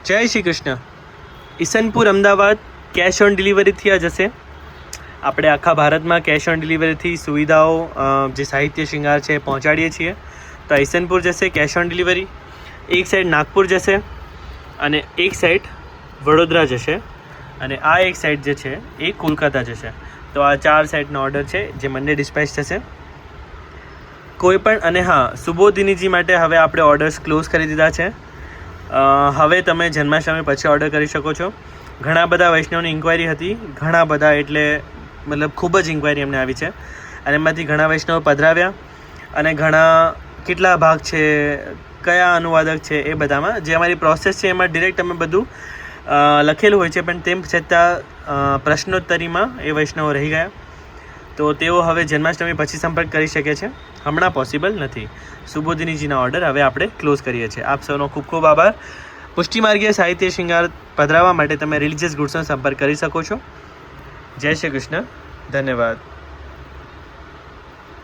જય Shri Krishna. Isanpur Ahmedabad cash on ડિલિવરીથી આ જશે. આપણે આખા ભારતમાં કેશ ઓન ડિલિવરીથી સુવિધાઓ જે સાહિત્ય શૃંગાર છે પહોંચાડીએ છીએ. તો આ ઈસનપુર જશે કેશ ઓન ડિલિવરી. એક સાઈડ નાગપુર જશે અને એક સાઈડ વડોદરા જશે અને આ એક સાઈડ જે છે એ કોલકાતા જશે. તો આ 4 સાઈડનો ઓર્ડર છે જે મંડે ડિસ્પેચ થશે. કોઈ પણ અને હા, સુબોધિનીજી માટે હવે આપણે ઓર્ડર્સ ક્લોઝ કરી દીધા છે. હવે તમે જન્માષ્ટમી પછી ઓર્ડર કરી શકો છો. ઘણા બધા વૈષ્ણવની ઇન્ક્વાયરી હતી, ઘણા બધા એટલે મતલબ ખૂબ જ ઇન્ક્વાયરી અમને આવી છે અને એમાંથી ઘણા વૈષ્ણવ પધરાવ્યા અને ઘણા કેટલા ભાગ છે, કયા અનુવાદક છે, એ બધામાં જે અમારી પ્રોસેસ છે એમાં ડિરેક્ટ અમે બધું લખેલું હોય છે, પણ તેમ છતાં પ્રશ્નોત્તરીમાં એ વૈષ્ણવો રહી ગયા. તો તેઓ હવે જન્માષ્ટમી પછી સંપર્ક કરી શકે છે, હમણાં પોસિબલ નથી. સુબોધિનીજીના ઓર્ડર હવે આપણે ક્લોઝ કરીએ છીએ. આપ સૌનો ખૂબ ખૂબ આભાર. પુષ્ટિમાર્ગીય સાહિત્ય શૃંગાર પધરાવવા માટે તમે રિલિજિયસ ગુડ્સનો સંપર્ક કરી શકો છો. જય શ્રી કૃષ્ણ. ધન્યવાદ.